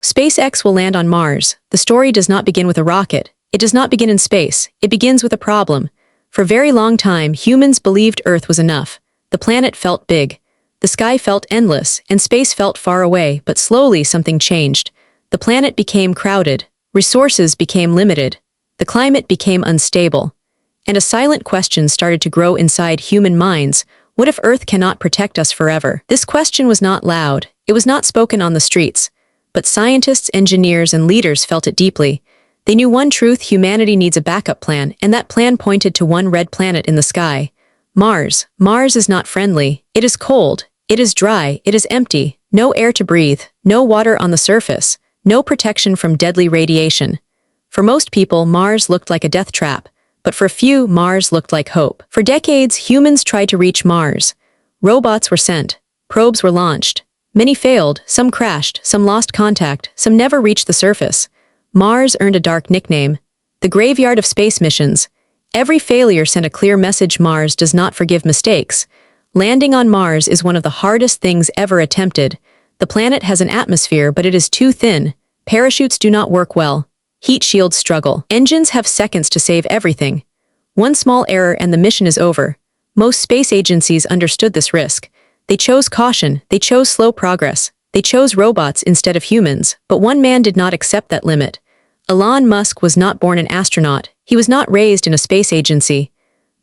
SpaceX will land on Mars. The story does not begin with a rocket. It does not begin in space. It begins with a problem. For a very long time, humans believed Earth was enough. The planet felt big. The sky felt endless, and space felt far away, but slowly something changed. The planet became crowded. Resources became limited. The climate became unstable. And a silent question started to grow inside human minds. What if Earth cannot protect us forever? This question was not loud. It was not spoken on the streets. But scientists, engineers, and leaders felt it deeply. They knew one truth: humanity needs a backup plan, and that plan pointed to one red planet in the sky. Mars. Mars is not friendly. It is cold. It is dry. It is empty. No air to breathe. No water on the surface. No protection from deadly radiation. For most people, Mars looked like a death trap. But for a few, Mars looked like hope. For decades, humans tried to reach Mars. Robots were sent. Probes were launched. Many failed, some crashed, some lost contact, some never reached the surface. Mars earned a dark nickname: the graveyard of space missions. Every failure sent a clear message: Mars does not forgive mistakes. Landing on Mars is one of the hardest things ever attempted. The planet has an atmosphere, but it is too thin. Parachutes do not work well. Heat shields struggle. Engines have seconds to save everything. One small error and the mission is over. Most space agencies understood this risk. They chose caution. They chose slow progress. They chose robots instead of humans, but one man did not accept that limit. Elon Musk was not born an astronaut. He was not raised in a space agency.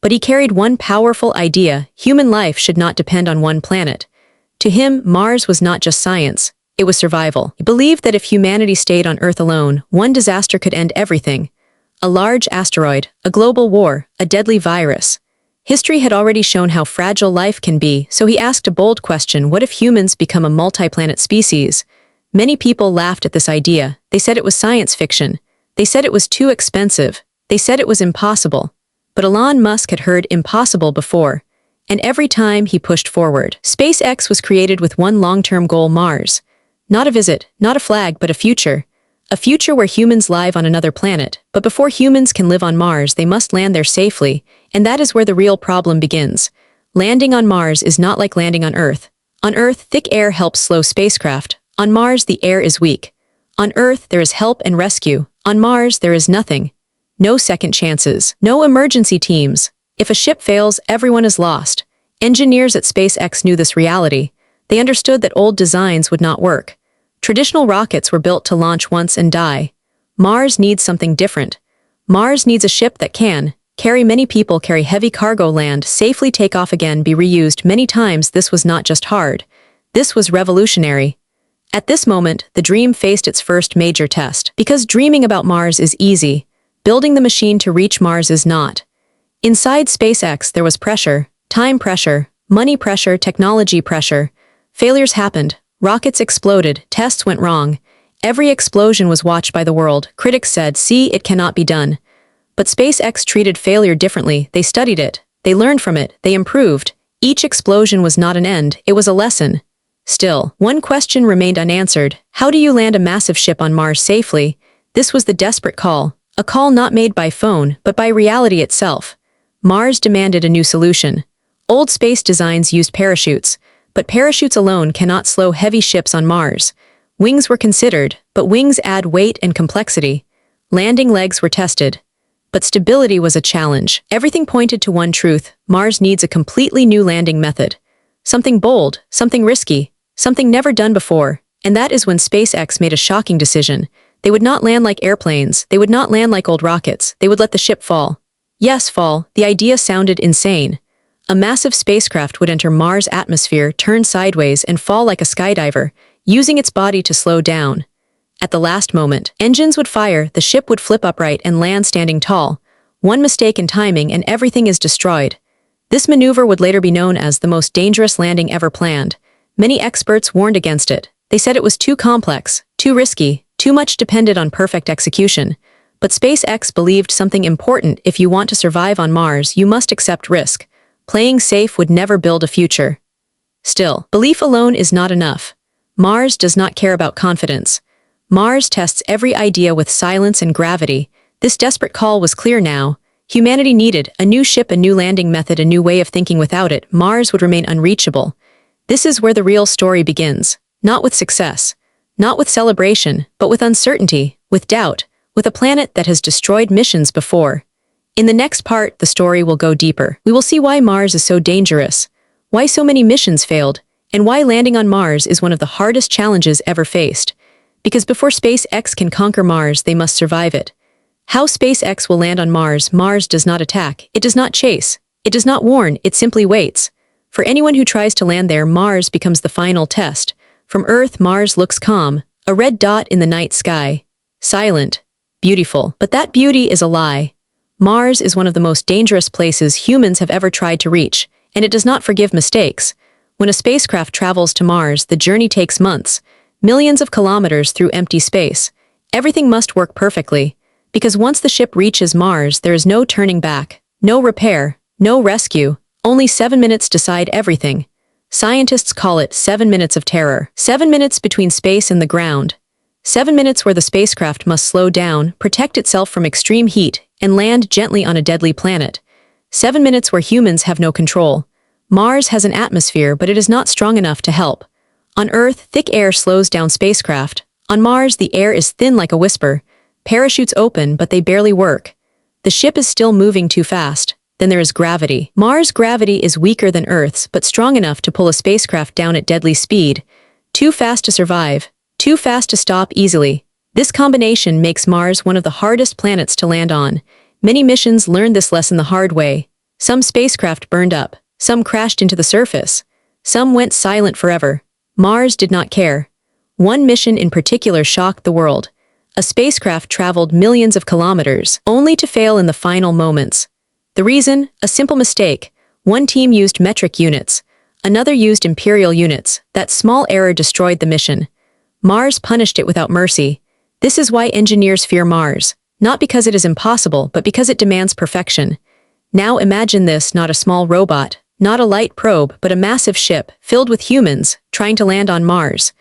But he carried one powerful idea: human life should not depend on one planet. To him, Mars was not just science. It was survival. He believed that if humanity stayed on Earth alone, one disaster could end everything. A large asteroid, a global war, a deadly virus. History had already shown how fragile life can be, so he asked a bold question: what if humans become a multi-planet species? Many people laughed at this idea. They said it was science fiction. They said it was too expensive. They said it was impossible. But Elon Musk had heard impossible before. And every time he pushed forward. SpaceX was created with one long-term goal: Mars. Not a visit, not a flag, but a future. A future where humans live on another planet. But before humans can live on Mars, they must land there safely. And that is where the real problem begins. Landing on Mars is not like landing on Earth. On Earth, thick air helps slow spacecraft. On Mars, the air is weak. On Earth, there is help and rescue. On Mars, there is nothing. No second chances. No emergency teams. If a ship fails, everyone is lost. Engineers at SpaceX knew this reality. They understood that old designs would not work. Traditional rockets were built to launch once and die. Mars needs something different. Mars needs a ship that can carry many people, carry heavy cargo, land safely, take off again, be reused many times. This was not just hard. This was revolutionary. At this moment, the dream faced its first major test. Because dreaming about Mars is easy, building the machine to reach Mars is not. Inside SpaceX, there was pressure, time pressure, money pressure, technology pressure. Failures happened. Rockets exploded. Tests went wrong. Every explosion was watched by the world. Critics said, "See, it cannot be done." But SpaceX treated failure differently. They studied it. They learned from it. They improved. Each explosion was not an end. It was a lesson. Still, one question remained unanswered. How do you land a massive ship on Mars safely? This was the desperate call. A call not made by phone, but by reality itself. Mars demanded a new solution. Old space designs used parachutes. But parachutes alone cannot slow heavy ships on Mars. Wings were considered, but wings add weight and complexity. Landing legs were tested. But stability was a challenge. Everything pointed to one truth: Mars needs a completely new landing method. Something bold, something risky, something never done before. And that is when SpaceX made a shocking decision. They would not land like airplanes. They would not land like old rockets. They would let the ship fall. Yes, fall. The idea sounded insane. A massive spacecraft would enter Mars' atmosphere, turn sideways, and fall like a skydiver, using its body to slow down. At the last moment, engines would fire, the ship would flip upright and land standing tall. One mistake in timing and everything is destroyed. This maneuver would later be known as the most dangerous landing ever planned. Many experts warned against it. They said it was too complex, too risky, too much depended on perfect execution. But SpaceX believed something important: if you want to survive on Mars, you must accept risk. Playing safe would never build a future. Still, belief alone is not enough. Mars does not care about confidence. Mars tests every idea with silence and gravity. This desperate call was clear now. Humanity needed a new ship, a new landing method, a new way of thinking. Without it, Mars would remain unreachable. This is where the real story begins. Not with success, Not with celebration, but with uncertainty, with doubt, with a planet that has destroyed missions before. In the next part, the story will go deeper. We will see why Mars is so dangerous, why so many missions failed, and why landing on Mars is one of the hardest challenges ever faced. Because before SpaceX can conquer Mars, they must survive it. How SpaceX will land on Mars. Mars does not attack, it does not chase, it does not warn, it simply waits. For anyone who tries to land there, Mars becomes the final test. From Earth, Mars looks calm, a red dot in the night sky. Silent, beautiful. But that beauty is a lie. Mars is one of the most dangerous places humans have ever tried to reach, and it does not forgive mistakes. When a spacecraft travels to Mars, the journey takes months, millions of kilometers through empty space. Everything must work perfectly, because once the ship reaches Mars, there is no turning back, no repair, no rescue. Only 7 minutes decide everything. Scientists call it 7 minutes of terror. 7 minutes between space and the ground. 7 minutes where the spacecraft must slow down, protect itself from extreme heat, and land gently on a deadly planet. 7 minutes where humans have no control. Mars has an atmosphere, but it is not strong enough to help. On Earth, thick air slows down spacecraft. On Mars, the air is thin like a whisper. Parachutes open, but they barely work. The ship is still moving too fast. Then there is gravity. Mars' gravity is weaker than Earth's, but strong enough to pull a spacecraft down at deadly speed. Too fast to survive, too fast to stop easily. This combination makes Mars one of the hardest planets to land on. Many missions learned this lesson the hard way. Some spacecraft burned up, some crashed into the surface, some went silent forever. Mars did not care. One mission in particular shocked the world. A spacecraft traveled millions of kilometers, only to fail in the final moments. The reason? A simple mistake. One team used metric units, another used imperial units. That small error destroyed the mission. Mars punished it without mercy. This is why engineers fear Mars, not because it is impossible, but because it demands perfection. Now imagine this: not a small robot, not a light probe, but a massive ship, filled with humans, trying to land on Mars.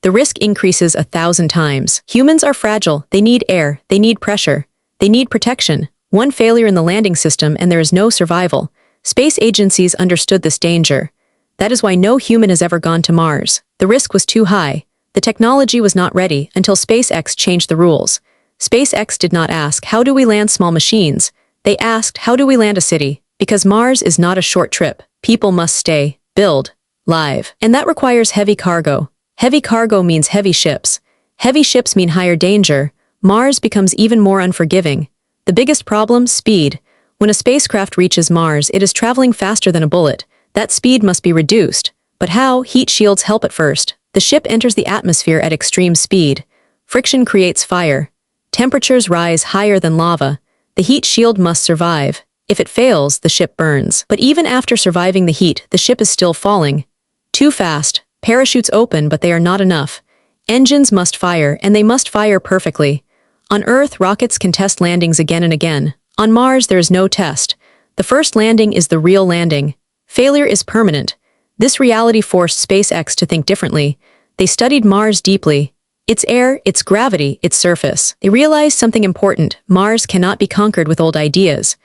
The risk increases 1,000 times. Humans are fragile, they need air, they need pressure, they need protection. One failure in the landing system and there is no survival. Space agencies understood this danger. That is why no human has ever gone to Mars. The risk was too high. The technology was not ready until SpaceX changed the rules. SpaceX did not ask, how do we land small machines? They asked, how do we land a city? Because Mars is not a short trip. People must stay, build, live. And that requires heavy cargo. Heavy cargo means heavy ships. Heavy ships mean higher danger. Mars becomes even more unforgiving. The biggest problem? Speed. When a spacecraft reaches Mars, it is traveling faster than a bullet. That speed must be reduced. But how? Heat shields help at first. The ship enters the atmosphere at extreme speed. Friction creates fire. Temperatures rise higher than lava. The heat shield must survive. If it fails, the ship burns. But even after surviving the heat, the ship is still falling. Too fast. Parachutes open, but they are not enough. Engines must fire, and they must fire perfectly. On Earth, rockets can test landings again and again. On Mars, there is no test. The first landing is the real landing. Failure is permanent. This reality forced SpaceX to think differently. They studied Mars deeply. Its air, its gravity, its surface. They realized something important. Mars cannot be conquered with old ideas.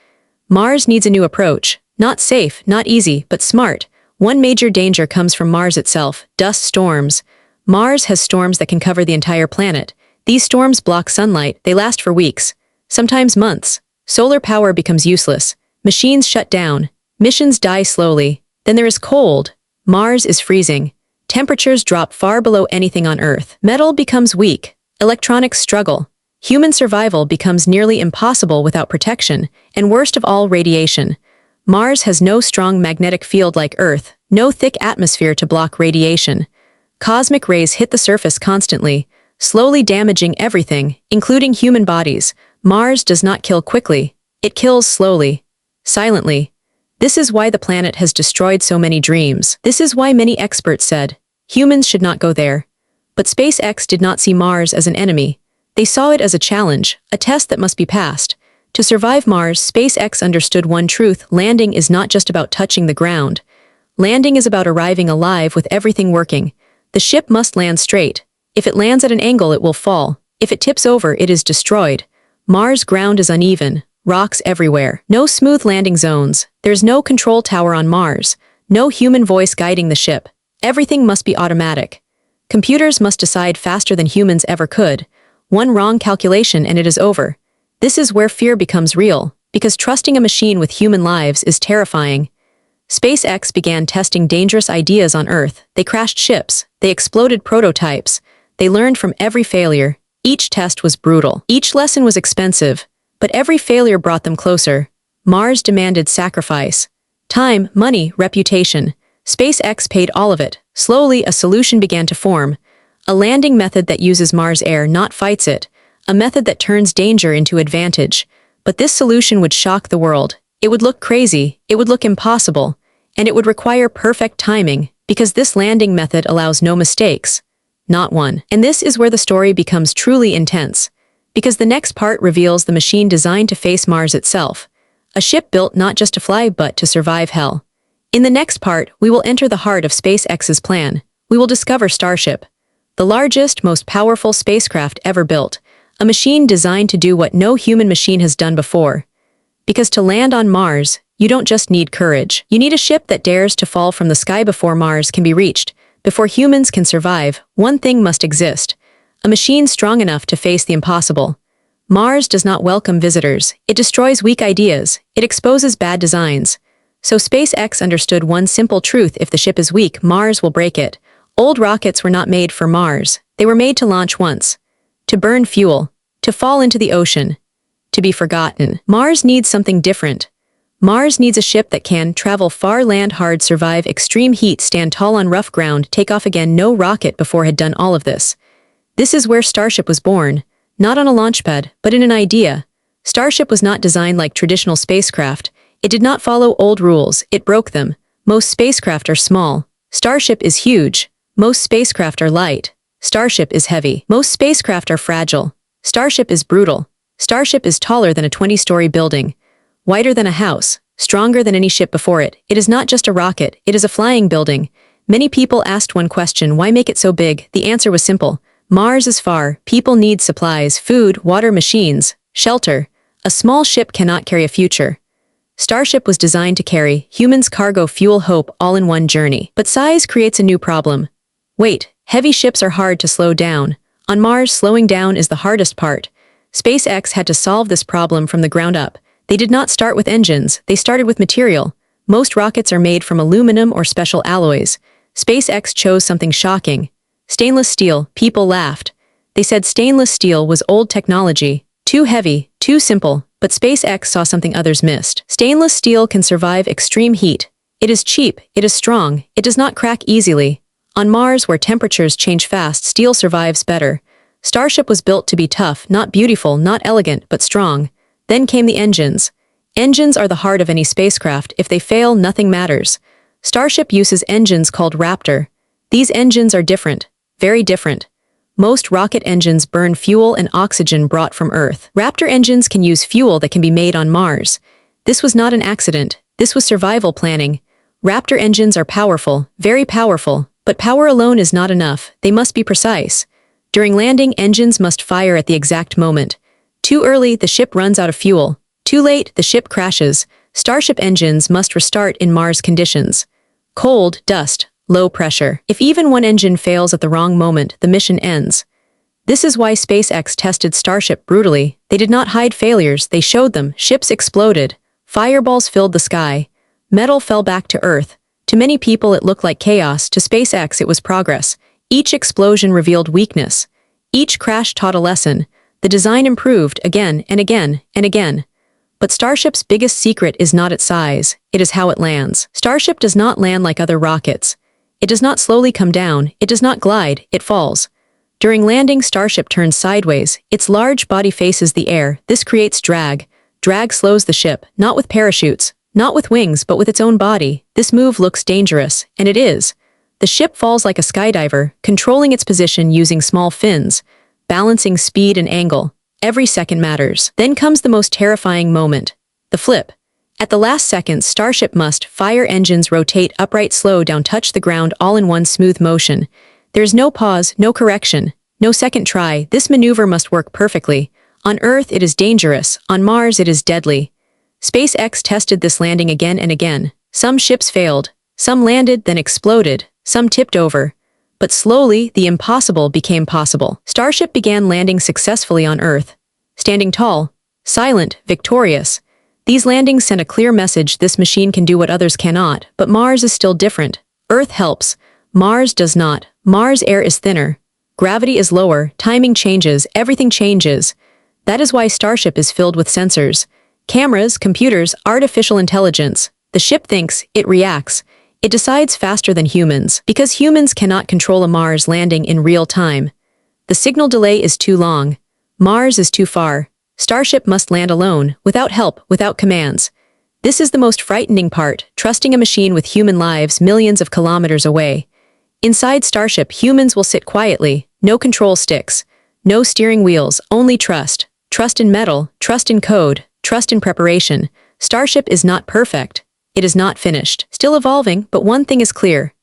Mars needs a new approach. Not safe, not easy, but smart. One major danger comes from Mars itself: dust storms. Mars has storms that can cover the entire planet. These storms block sunlight. They last for weeks, sometimes months. Solar power becomes useless. Machines shut down. Missions die slowly. Then there is cold. Mars is freezing. Temperatures drop far below anything on Earth. Metal becomes weak. Electronics struggle. Human survival becomes nearly impossible without protection, and worst of all, radiation. Mars has no strong magnetic field like Earth, no thick atmosphere to block radiation. Cosmic rays hit the surface constantly, slowly damaging everything, including human bodies. Mars does not kill quickly. It kills slowly, silently. This is why the planet has destroyed so many dreams. This is why many experts said, humans should not go there. But SpaceX did not see Mars as an enemy. They saw it as a challenge, a test that must be passed. To survive Mars, SpaceX understood one truth: landing is not just about touching the ground. Landing is about arriving alive with everything working. The ship must land straight. If it lands at an angle, it will fall. If it tips over, it is destroyed. Mars' ground is uneven, rocks everywhere. No smooth landing zones. There's no control tower on Mars. No human voice guiding the ship. Everything must be automatic. Computers must decide faster than humans ever could. One wrong calculation and it is over. This is where fear becomes real, because trusting a machine with human lives is terrifying. SpaceX began testing dangerous ideas on Earth. They crashed ships. They exploded prototypes. They learned from every failure. Each test was brutal. Each lesson was expensive, but every failure brought them closer. Mars demanded sacrifice. Time, money, reputation. SpaceX paid all of it. Slowly, a solution began to form. A landing method that uses Mars air, not fights it. A method that turns danger into advantage. But this solution would shock the world. It would look crazy. It would look impossible. And it would require perfect timing, because this landing method allows no mistakes. Not one. And this is where the story becomes truly intense. Because the next part reveals the machine designed to face Mars itself. A ship built not just to fly but to survive hell. In the next part, we will enter the heart of SpaceX's plan. We will discover Starship. The largest, most powerful spacecraft ever built. A machine designed to do what no human machine has done before. Because to land on Mars, you don't just need courage. You need a ship that dares to fall from the sky before Mars can be reached. Before humans can survive, one thing must exist. A machine strong enough to face the impossible. Mars does not welcome visitors. It destroys weak ideas. It exposes bad designs. So SpaceX understood one simple truth: if the ship is weak, Mars will break it. Old rockets were not made for Mars. They were made to launch once. To burn fuel. To fall into the ocean. To be forgotten. Mars needs something different. Mars needs a ship that can travel far, land hard, survive extreme heat, stand tall on rough ground, take off again. No rocket before had done all of this. This is where Starship was born. Not on a launchpad, but in an idea. Starship was not designed like traditional spacecraft. It did not follow old rules. It broke them. Most spacecraft are small. Starship is huge. Most spacecraft are light. Starship is heavy. Most spacecraft are fragile. Starship is brutal. Starship is taller than a 20-story building. Wider than a house, stronger than any ship before it. It is not just a rocket, it is a flying building. Many people asked one question: why make it so big? The answer was simple. Mars is far, people need supplies, food, water, machines, shelter. A small ship cannot carry a future. Starship was designed to carry humans, cargo, fuel, hope, all in one journey. But size creates a new problem. Weight. Heavy ships are hard to slow down. On Mars, slowing down is the hardest part. SpaceX had to solve this problem from the ground up. They did not start with engines, they started with material. Most rockets are made from aluminum or special alloys. SpaceX chose something shocking. Stainless steel. People laughed. They said stainless steel was old technology, too heavy, too simple, but SpaceX saw something others missed. Stainless steel can survive extreme heat. It is cheap, it is strong, it does not crack easily. On Mars, where temperatures change fast, steel survives better. Starship was built to be tough, not beautiful, not elegant, but strong. Then came the engines. Engines are the heart of any spacecraft. If they fail, nothing matters. Starship uses engines called Raptor. These engines are different, very different. Most rocket engines burn fuel and oxygen brought from Earth. Raptor engines can use fuel that can be made on Mars. This was not an accident. This was survival planning. Raptor engines are powerful, very powerful, but power alone is not enough. They must be precise. During landing, engines must fire at the exact moment. Too early, the ship runs out of fuel. Too late, the ship crashes. Starship engines must restart in Mars conditions. Cold, dust, low pressure. If even one engine fails at the wrong moment, the mission ends. This is why SpaceX tested Starship brutally. They did not hide failures, they showed them. Ships exploded. Fireballs filled the sky. Metal fell back to Earth. To many people it looked like chaos. To SpaceX it was progress. Each explosion revealed weakness. Each crash taught a lesson. The design improved again and again and again. But Starship's biggest secret is not its size, it is how it lands. Starship does not land like other rockets. It does not slowly come down, it does not glide, it falls. During landing, Starship turns sideways. Its large body faces the air. This creates drag. Drag slows the ship, not with parachutes, not with wings, but with its own body. This move looks dangerous, and it is. The ship falls like a skydiver, controlling its position using small fins, balancing speed and angle. Every second matters. Then comes the most terrifying moment, the flip. At the last second, Starship must fire engines, rotate upright, slow down, touch the ground, all in one smooth motion. There's no pause, no correction, no second try. This maneuver must work perfectly. On Earth, it is dangerous. On Mars, it is deadly. SpaceX tested this landing again and again. Some ships failed. Some landed, then exploded. Some tipped over. But slowly, the impossible became possible. Starship began landing successfully on Earth. Standing tall, silent, victorious. These landings sent a clear message: this machine can do what others cannot, but Mars is still different. Earth helps. Mars does not. Mars' air is thinner. Gravity is lower, timing changes, everything changes. That is why Starship is filled with sensors. Cameras, computers, artificial intelligence. The ship thinks, it reacts. It decides faster than humans, because humans cannot control a Mars landing in real time. The signal delay is too long. Mars is too far. Starship must land alone, without help, without commands. This is the most frightening part, trusting a machine with human lives millions of kilometers away. Inside Starship, humans will sit quietly, no control sticks, no steering wheels, only trust. Trust in metal, trust in code, trust in preparation. Starship is not perfect. It is not finished. Still evolving, but one thing is clear.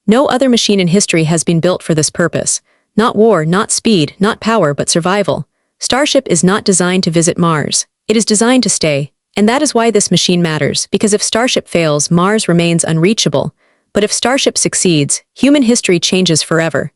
No other machine in history has been built for this purpose. Not war, not speed, not power, but survival. Starship is not designed to visit Mars. It is designed to stay. And that is why this machine matters, because if Starship fails, Mars remains unreachable. But if Starship succeeds, human history changes forever.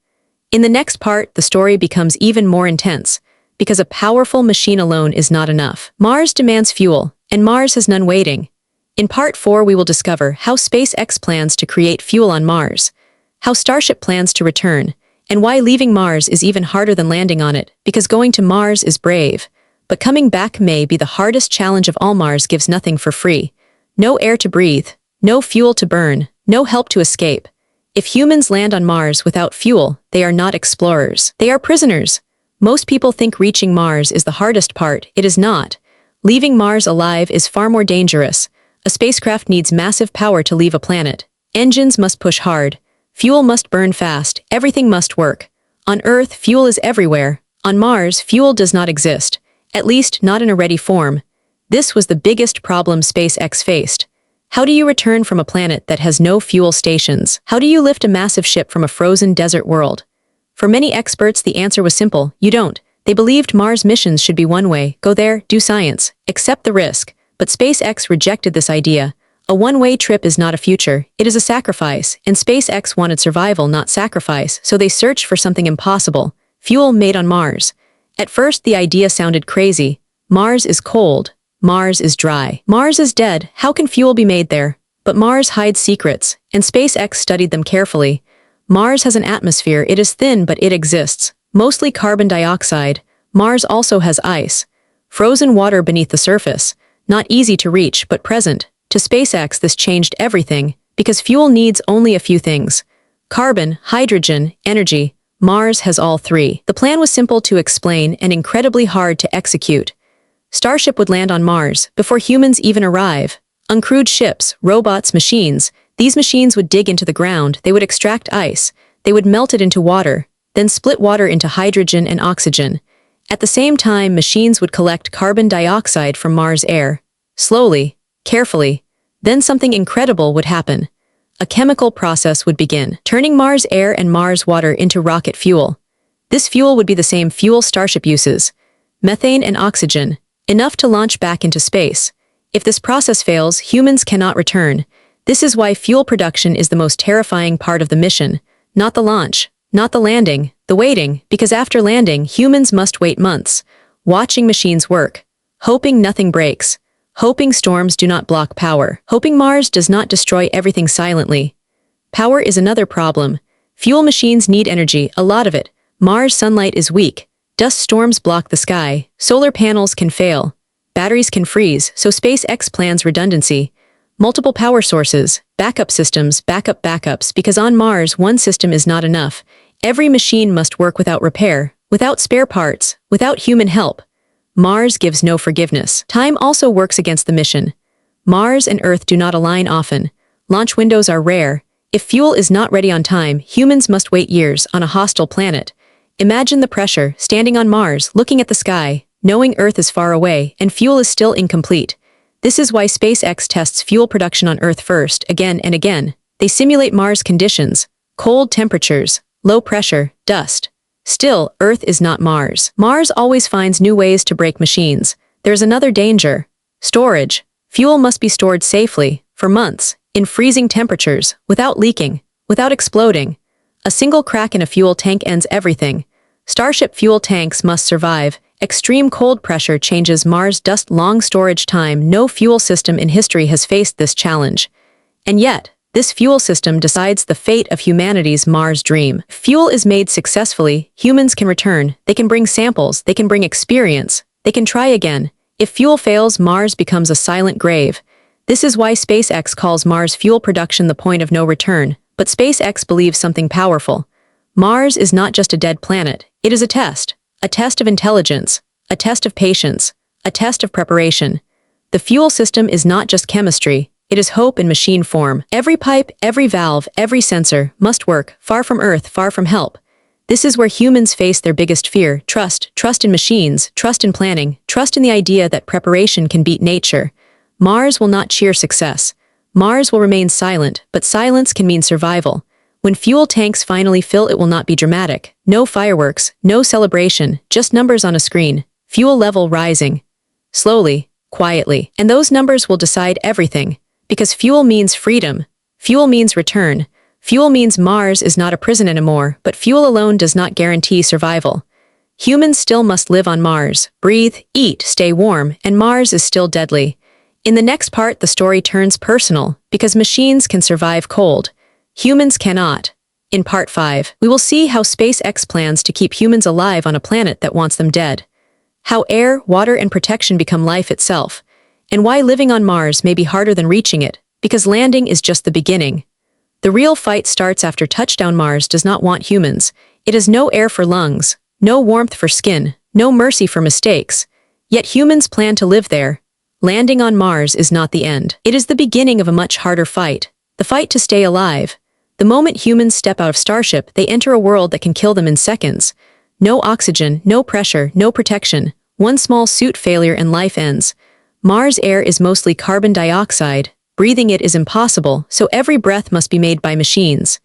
In the next part, the story becomes even more intense, because a powerful machine alone is not enough. Mars demands fuel, and Mars has none waiting. In Part 4, we will discover how SpaceX plans to create fuel on Mars, how Starship plans to return, and why leaving Mars is even harder than landing on it, because going to Mars is brave. But coming back may be the hardest challenge of all. Mars gives nothing for free. No air to breathe, no fuel to burn, no help to escape. If humans land on Mars without fuel, they are not explorers. They are prisoners. Most people think reaching Mars is the hardest part. It is not. Leaving Mars alive is far more dangerous. A spacecraft needs massive power to leave a planet. Engines must push hard. Fuel must burn fast. Everything must work. On Earth, fuel is everywhere. On Mars, fuel does not exist. At least, not in a ready form. This was the biggest problem SpaceX faced. How do you return from a planet that has no fuel stations? How do you lift a massive ship from a frozen desert world? For many experts, the answer was simple: you don't. They believed Mars missions should be one way: go there, do science, accept the risk. But SpaceX rejected this idea. A one-way trip is not a future, it is a sacrifice, and SpaceX wanted survival, not sacrifice, so they searched for something impossible: fuel made on Mars. At first, the idea sounded crazy. Mars is cold. Mars is dry. Mars is dead. How can fuel be made there? But Mars hides secrets, and SpaceX studied them carefully. Mars has an atmosphere. It is thin, but it exists. Mostly carbon dioxide. Mars also has ice. Frozen water beneath the surface. Not easy to reach, but present. To SpaceX, this changed everything, because fuel needs only a few things: carbon, hydrogen, energy. Mars has all three. The plan was simple to explain and incredibly hard to execute. Starship would land on Mars before humans even arrive. Uncrewed ships, robots, machines. These machines would dig into the ground, they would extract ice, they would melt it into water, then split water into hydrogen and oxygen. At the same time, machines would collect carbon dioxide from Mars air. Slowly, carefully. Then something incredible would happen. A chemical process would begin, turning Mars air and Mars water into rocket fuel. This fuel would be the same fuel Starship uses: methane and oxygen, enough to launch back into space. If this process fails, humans cannot return. This is why fuel production is the most terrifying part of the mission. Not the launch, not the landing, the waiting, because after landing, humans must wait months, watching machines work, hoping nothing breaks, hoping storms do not block power, hoping Mars does not destroy everything silently. Power is another problem. Fuel machines need energy, a lot of it. Mars sunlight is weak. Dust storms block the sky. Solar panels can fail. Batteries can freeze, so SpaceX plans redundancy. Multiple power sources, backup systems, backups, because on Mars, one system is not enough. Every machine must work without repair, without spare parts, without human help. Mars gives no forgiveness. Time also works against the mission. Mars and Earth do not align often. Launch windows are rare. If fuel is not ready on time, humans must wait years on a hostile planet. Imagine the pressure, standing on Mars, looking at the sky, knowing Earth is far away, and fuel is still incomplete. This is why SpaceX tests fuel production on Earth first, again and again. They simulate Mars conditions: cold temperatures, low pressure, dust. Still, Earth is not Mars. Mars always finds new ways to break machines. There's another danger: storage. Fuel must be stored safely, for months, in freezing temperatures, without leaking, without exploding. A single crack in a fuel tank ends everything. Starship fuel tanks must survive. Extreme cold pressure changes Mars' dust. Long storage time. No fuel system in history has faced this challenge. And yet, this fuel system decides the fate of humanity's Mars dream. Fuel is made successfully, humans can return, they can bring samples, they can bring experience, they can try again. If fuel fails, Mars becomes a silent grave. This is why SpaceX calls Mars fuel production the point of no return. But SpaceX believes something powerful. Mars is not just a dead planet, it is a test of intelligence, a test of patience, a test of preparation. The fuel system is not just chemistry, it is hope in machine form. Every pipe, every valve, every sensor must work, far from Earth, far from help. This is where humans face their biggest fear: trust in machines, trust in planning, trust in the idea that preparation can beat nature. Mars will not cheer success. Mars will remain silent, but silence can mean survival. When fuel tanks finally fill, it will not be dramatic. No fireworks, no celebration, just numbers on a screen. Fuel level rising. Slowly, quietly. And those numbers will decide everything. Because fuel means freedom. Fuel means return. Fuel means Mars is not a prison anymore, but fuel alone does not guarantee survival. Humans still must live on Mars, breathe, eat, stay warm, and Mars is still deadly. In the next part, the story turns personal, because machines can survive cold. Humans cannot. In Part 5, we will see how SpaceX plans to keep humans alive on a planet that wants them dead. How air, water, and protection become life itself. And why living on Mars may be harder than reaching it, because landing is just the beginning. The real fight starts after touchdown. Mars does not want humans. It has no air for lungs, no warmth for skin, no mercy for mistakes. Yet humans plan to live there. Landing on Mars is not the end. It is the beginning of a much harder fight. The fight to stay alive. The moment humans step out of Starship, they enter a world that can kill them in seconds. No oxygen, no pressure, no protection. One small suit failure and life ends. Mars air is mostly carbon dioxide. Breathing it is impossible, so every breath must be made by machines.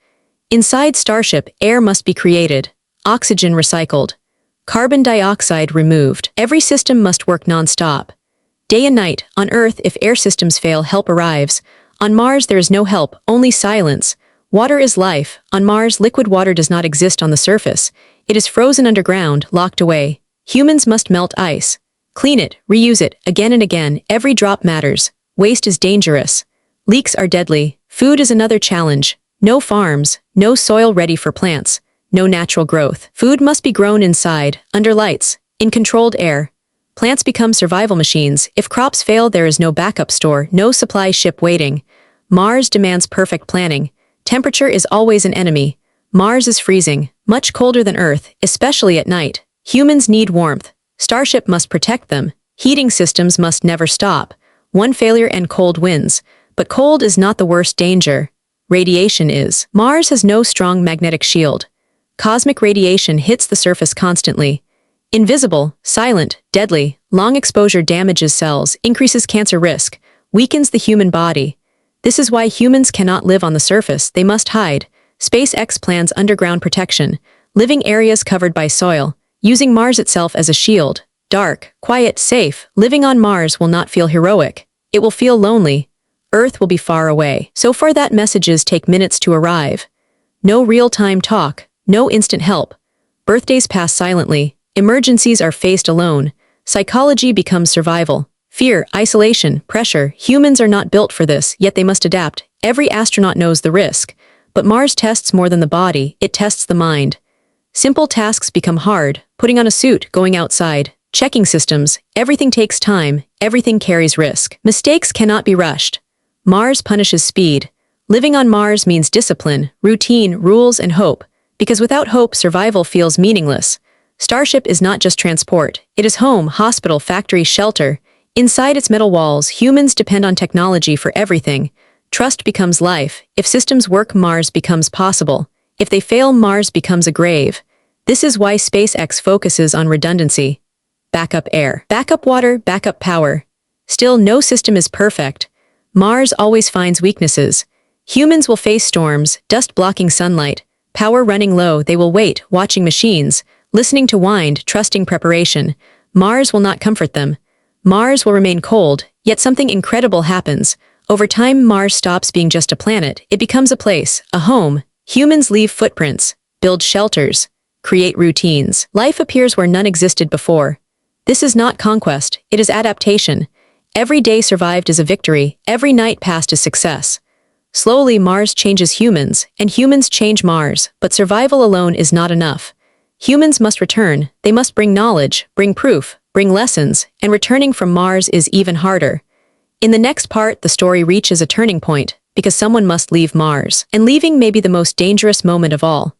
Inside Starship, air must be created. Oxygen recycled. Carbon dioxide removed. Every system must work non-stop. Day and night. On Earth, if air systems fail, help arrives. On Mars, there is no help, only silence. Water is life. On Mars, liquid water does not exist on the surface. It is frozen underground, locked away. Humans must melt ice. Clean it, reuse it, again and again. Every drop matters. Waste is dangerous. Leaks are deadly. Food is another challenge. No farms, no soil ready for plants, no natural growth. Food must be grown inside, under lights, in controlled air. Plants become survival machines. If crops fail, there is no backup store, no supply ship waiting. Mars demands perfect planning. Temperature is always an enemy. Mars is freezing, much colder than Earth, especially at night. Humans need warmth. Starship must protect them. Heating systems must never stop. One failure and cold wins. But cold is not the worst danger. Radiation is. Mars has no strong magnetic shield. Cosmic radiation hits the surface constantly. Invisible, silent, deadly, long exposure damages cells, increases cancer risk, weakens the human body. This is why humans cannot live on the surface, they must hide. SpaceX plans underground protection, living areas covered by soil, using Mars itself as a shield. Dark, quiet, safe, living on Mars will not feel heroic. It will feel lonely. Earth will be far away. So far that messages take minutes to arrive. No real-time talk, no instant help. Birthdays pass silently. Emergencies are faced alone. Psychology becomes survival. Fear, isolation, pressure. Humans are not built for this, yet they must adapt. Every astronaut knows the risk. But Mars tests more than the body, it tests the mind. Simple tasks become hard. Putting on a suit, going outside, checking systems. Everything takes time, everything carries risk. Mistakes cannot be rushed. Mars punishes speed. Living on Mars means discipline, routine, rules, and hope. Because without hope, survival feels meaningless. Starship is not just transport. It is home, hospital, factory, shelter. Inside its metal walls, humans depend on technology for everything. Trust becomes life. If systems work, Mars becomes possible. If they fail, Mars becomes a grave. This is why SpaceX focuses on redundancy. Backup air, backup water, backup power. Still, no system is perfect. Mars always finds weaknesses. Humans will face storms, dust blocking sunlight, power running low. They will wait, watching machines, listening to wind, trusting preparation. Mars will not comfort them. Mars will remain cold, yet something incredible happens. Over time, Mars stops being just a planet. It becomes a place, a home. Humans leave footprints, build shelters, create routines. Life appears where none existed before. This is not conquest, it is adaptation. Every day survived is a victory, every night passed is success. Slowly, Mars changes humans, and humans change Mars, but survival alone is not enough. Humans must return, they must bring knowledge, bring proof, bring lessons, and returning from Mars is even harder. In the next part, the story reaches a turning point, because someone must leave Mars, and leaving may be the most dangerous moment of all.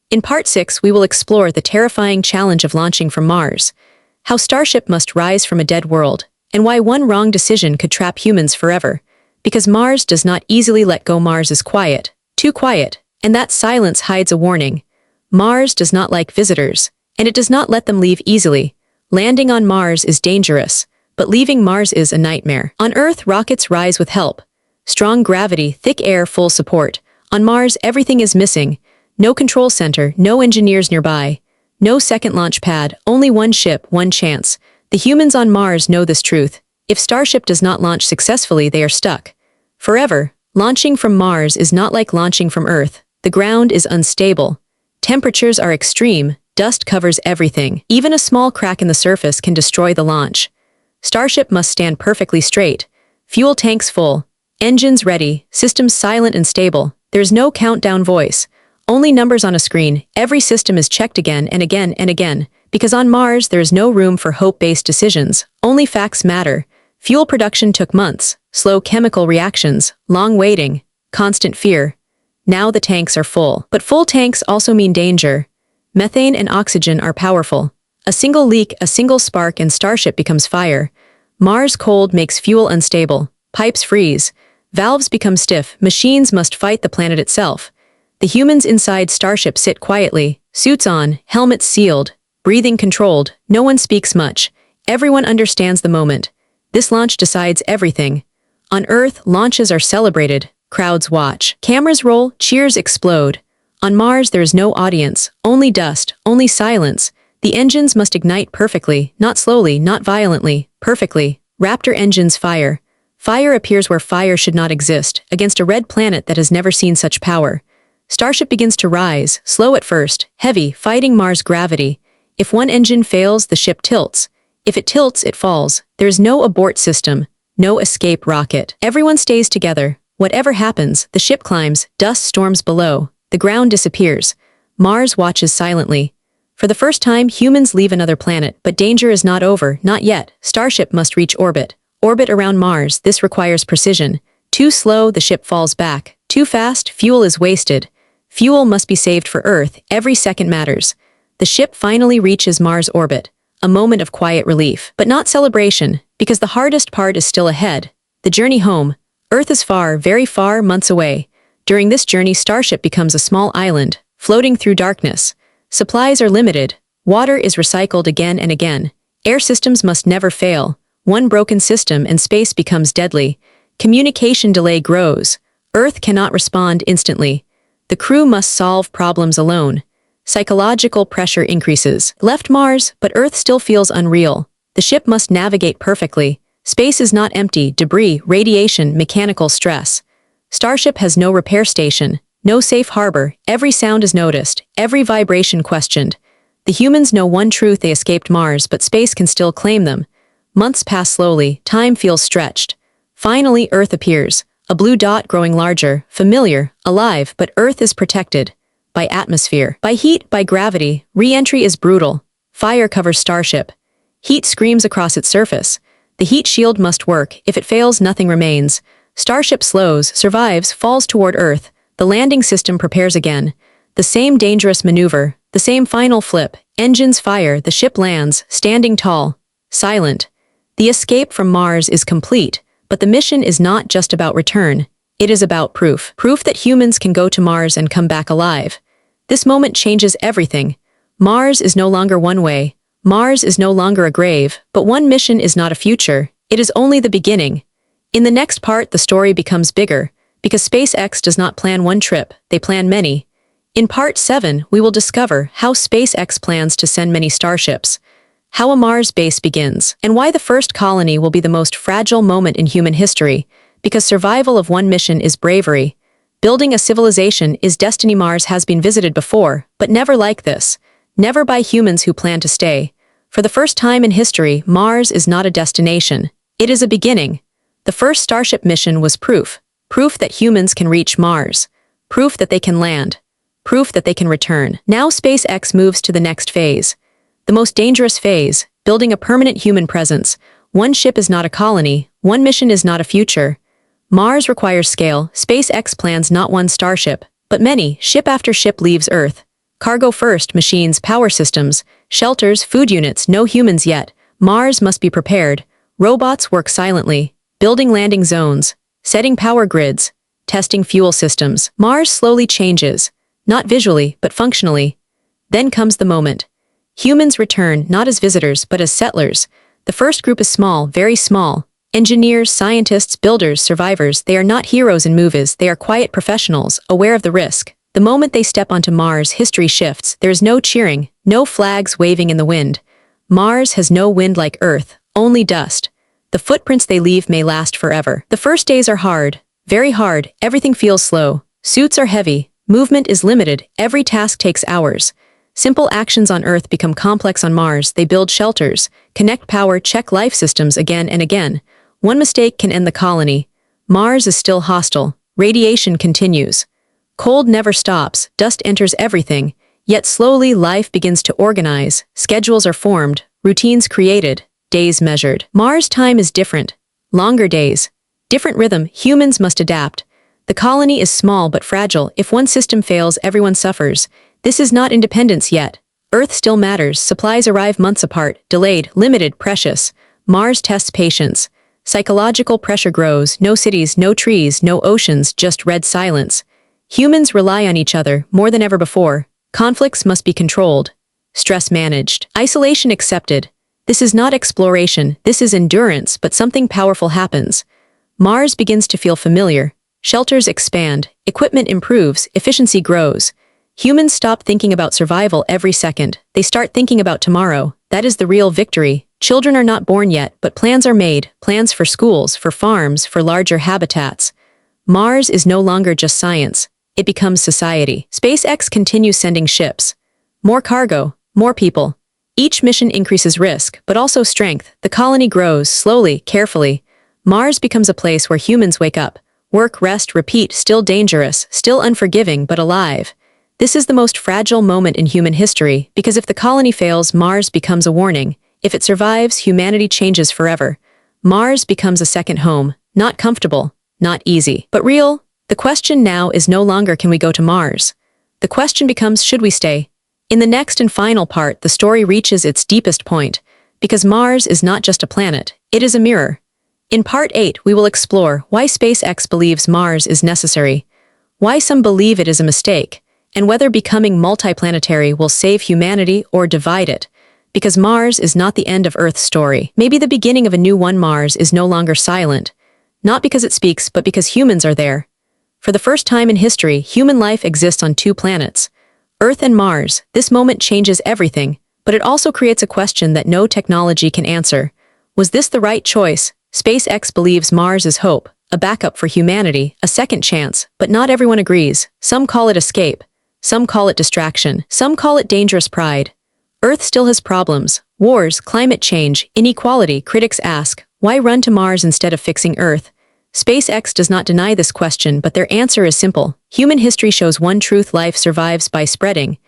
In part 6, we will explore the terrifying challenge of launching from Mars, how Starship must rise from a dead world, and why one wrong decision could trap humans forever. Because Mars does not easily let go. Mars is quiet, too quiet, and that silence hides a warning. Mars does not like visitors, and it does not let them leave easily. Landing on Mars is dangerous, but leaving Mars is a nightmare. On Earth, rockets rise with help. Strong gravity, thick air, full support. On Mars, everything is missing. No control center, no engineers nearby. No second launch pad, only one ship, one chance. The humans on Mars know this truth. If Starship does not launch successfully, they are stuck. Forever. Launching from Mars is not like launching from Earth. The ground is unstable. Temperatures are extreme, dust covers everything. Even a small crack in the surface can destroy the launch. Starship must stand perfectly straight. Fuel tanks full. Engines ready, systems silent and stable. There's no countdown voice. Only numbers on a screen. Every system is checked again and again and again. Because on Mars, there is no room for hope-based decisions. Only facts matter. Fuel production took months. Slow chemical reactions. Long waiting. Constant fear. Now the tanks are full. But full tanks also mean danger. Methane and oxygen are powerful. A single leak, a single spark, and Starship becomes fire. Mars cold makes fuel unstable. Pipes freeze. Valves become stiff. Machines must fight the planet itself. The humans inside Starship sit quietly, suits on, helmets sealed, breathing controlled. No one speaks much. Everyone understands the moment. This launch decides everything. On Earth, launches are celebrated. Crowds watch. Cameras roll, cheers explode. On Mars, there is no audience, only dust, only silence. The engines must ignite perfectly, not slowly, not violently, perfectly. Raptor engines fire. Fire appears where fire should not exist, against a red planet that has never seen such power. Starship begins to rise, slow at first, heavy, fighting Mars gravity. If one engine fails, the ship tilts. If it tilts, it falls. There is no abort system, no escape rocket. Everyone stays together. Whatever happens, the ship climbs, dust storms below. The ground disappears. Mars watches silently. For the first time, humans leave another planet, but danger is not over, not yet. Starship must reach orbit. Orbit around Mars, this requires precision. Too slow, the ship falls back. Too fast, fuel is wasted. Fuel must be saved for Earth, every second matters. The ship finally reaches Mars orbit, a moment of quiet relief. But not celebration, because the hardest part is still ahead. The journey home. Earth is far, very far, months away. During this journey, Starship becomes a small island, floating through darkness. Supplies are limited. Water is recycled again and again. Air systems must never fail. One broken system and space becomes deadly. Communication delay grows. Earth cannot respond instantly. The crew must solve problems alone. Psychological pressure increases. Left Mars, but Earth still feels unreal. The ship must navigate perfectly. Space is not empty. Debris, radiation, mechanical stress. Starship has no repair station, no safe harbor. Every sound is noticed, every vibration questioned. The humans know one truth: they escaped Mars, but space can still claim them. Months pass slowly, time feels stretched. Finally, Earth appears, a blue dot growing larger, familiar, alive, but Earth is protected. By atmosphere, by heat, by gravity. Re-entry is brutal. Fire covers Starship. Heat screams across its surface. The heat shield must work. If it fails, nothing remains. Starship slows, survives, falls toward Earth. The landing system prepares again. The same dangerous maneuver, the same final flip. Engines fire, the ship lands, standing tall, silent. The escape from Mars is complete, but the mission is not just about return. It is about proof. Proof that humans can go to Mars and come back alive. This moment changes everything. Mars is no longer one way. Mars is no longer a grave, but one mission is not a future. It is only the beginning. In the next part, the story becomes bigger, because SpaceX does not plan one trip, they plan many. In part 7, we will discover how SpaceX plans to send many starships, how a Mars base begins, and why the first colony will be the most fragile moment in human history, because survival of one mission is bravery. Building a civilization is destiny. Mars has been visited before, but never like this. Never by humans who plan to stay. For the first time in history, Mars is not a destination. It is a beginning. The first Starship mission was proof. Proof that humans can reach Mars. Proof that they can land. Proof that they can return. Now SpaceX moves to the next phase. The most dangerous phase, building a permanent human presence. One ship is not a colony. One mission is not a future. Mars requires scale. SpaceX plans not one Starship, but many. Ship after ship leaves Earth. Cargo first, machines, power systems, shelters, food units, no humans yet. Mars must be prepared. Robots work silently, building landing zones, setting power grids, testing fuel systems. Mars slowly changes, not visually, but functionally. Then comes the moment. Humans return not as visitors, but as settlers. The first group is small, very small. Engineers, scientists, builders, survivors. They are not heroes in movies. They are quiet professionals, aware of the risk. The moment they step onto Mars, history shifts. There is no cheering, no flags waving in the wind. Mars has no wind like Earth, only dust. The footprints they leave may last forever. The first days are hard, very hard. Everything feels slow. Suits are heavy. Movement is limited. Every task takes hours. Simple actions on Earth become complex on Mars. They build shelters, connect power, check life systems again and again. One mistake can end the colony. Mars is still hostile. Radiation continues. Cold never stops, dust enters everything, yet slowly life begins to organize, schedules are formed, routines created, days measured. Mars time is different. Longer days. Different rhythm, humans must adapt. The colony is small but fragile. If one system fails, everyone suffers. This is not independence yet. Earth still matters, supplies arrive months apart, delayed, limited, precious. Mars tests patience. Psychological pressure grows, no cities, no trees, no oceans, just red silence. Humans rely on each other more than ever before. Conflicts must be controlled. Stress managed. Isolation accepted. This is not exploration, this is endurance, but something powerful happens. Mars begins to feel familiar. Shelters expand, equipment improves, efficiency grows. Humans stop thinking about survival every second. They start thinking about tomorrow. That is the real victory. Children are not born yet, but plans are made. Plans for schools, for farms, for larger habitats. Mars is no longer just science. It becomes society. SpaceX continues sending ships. More cargo, more people. Each mission increases risk, but also strength. The colony grows, slowly, carefully. Mars becomes a place where humans wake up. Work, rest, repeat, still dangerous, still unforgiving, but alive. This is the most fragile moment in human history, because if the colony fails, Mars becomes a warning. If it survives, humanity changes forever. Mars becomes a second home, not comfortable, not easy, but real. The question now is no longer can we go to Mars. The question becomes should we stay? In the next and final part, the story reaches its deepest point, because Mars is not just a planet, it is a mirror. In part 8, we will explore why SpaceX believes Mars is necessary, why some believe it is a mistake, and whether becoming multi-planetary will save humanity or divide it. Because Mars is not the end of Earth's story, maybe the beginning of a new one. Mars is no longer silent, not because it speaks, but because humans are there. For the first time in history, human life exists on two planets, Earth and Mars. This moment changes everything, but it also creates a question that no technology can answer. Was this the right choice? SpaceX believes Mars is hope, a backup for humanity, a second chance, but not everyone agrees. Some call it escape, some call it distraction, some call it dangerous pride. Earth still has problems, wars, climate change, inequality. Critics ask, why run to Mars instead of fixing Earth? SpaceX does not deny this question, but their answer is simple. Human history shows one truth: life survives by spreading.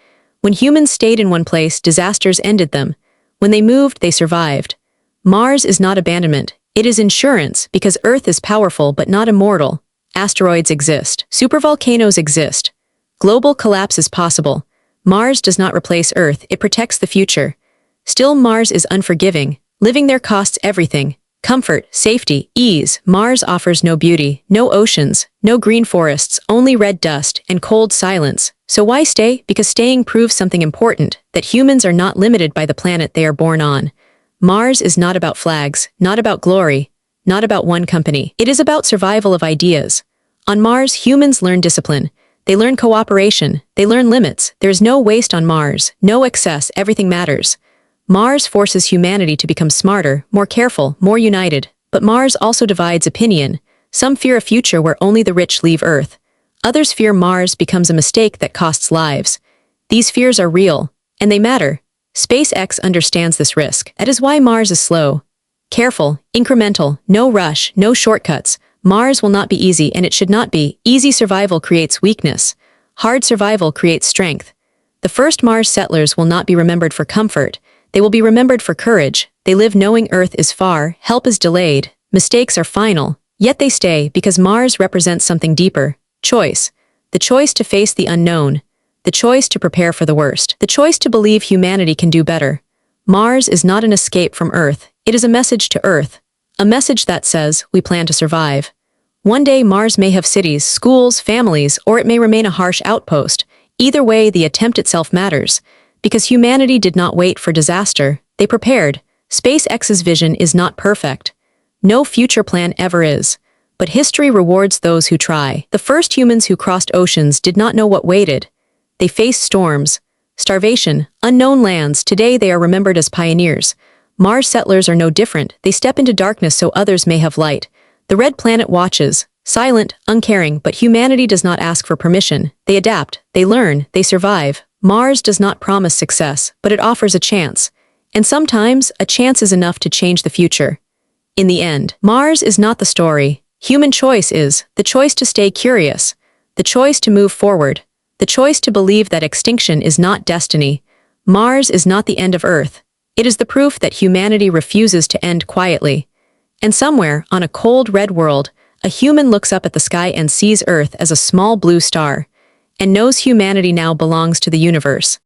When humans stayed in one place, disasters ended them. When they moved, they survived. Mars is not abandonment. It is insurance, because Earth is powerful but not immortal. Asteroids exist. Supervolcanoes exist. Global collapse is possible. Mars does not replace Earth, it protects the future. Still, Mars is unforgiving. Living there costs everything. Comfort, safety, ease. Mars offers no beauty, no oceans, no green forests, only red dust and cold silence. So why stay? Because staying proves something important, that humans are not limited by the planet they are born on. Mars is not about flags, not about glory, not about one company. It is about survival of ideas. On Mars, humans learn discipline. They learn cooperation. They learn limits. There is no waste on Mars, no excess, everything matters. Mars forces humanity to become smarter, more careful, more united. But Mars also divides opinion. Some fear a future where only the rich leave Earth. Others fear Mars becomes a mistake that costs lives. These fears are real, and they matter. SpaceX understands this risk. That is why Mars is slow. Careful, incremental, no rush, no shortcuts. Mars will not be easy, and it should not be. Easy survival creates weakness. Hard survival creates strength. The first Mars settlers will not be remembered for comfort. They will be remembered for courage. They live knowing Earth is far, help is delayed, mistakes are final. Yet they stay because Mars represents something deeper. Choice. The choice to face the unknown. The choice to prepare for the worst. The choice to believe humanity can do better. Mars is not an escape from Earth. It is a message to Earth. A message that says, we plan to survive. One day Mars may have cities, schools, families, or it may remain a harsh outpost. Either way, the attempt itself matters. Because humanity did not wait for disaster, they prepared. SpaceX's vision is not perfect. No future plan ever is. But history rewards those who try. The first humans who crossed oceans did not know what waited. They faced storms, starvation, unknown lands. Today they are remembered as pioneers. Mars settlers are no different. They step into darkness so others may have light. The red planet watches, silent, uncaring, but humanity does not ask for permission. They adapt, they learn, they survive. Mars does not promise success, but it offers a chance. And sometimes, a chance is enough to change the future. In the end, Mars is not the story. Human choice is the choice to stay curious, the choice to move forward, the choice to believe that extinction is not destiny. Mars is not the end of Earth. It is the proof that humanity refuses to end quietly. And somewhere, on a cold red world, a human looks up at the sky and sees Earth as a small blue star, and knows humanity now belongs to the universe.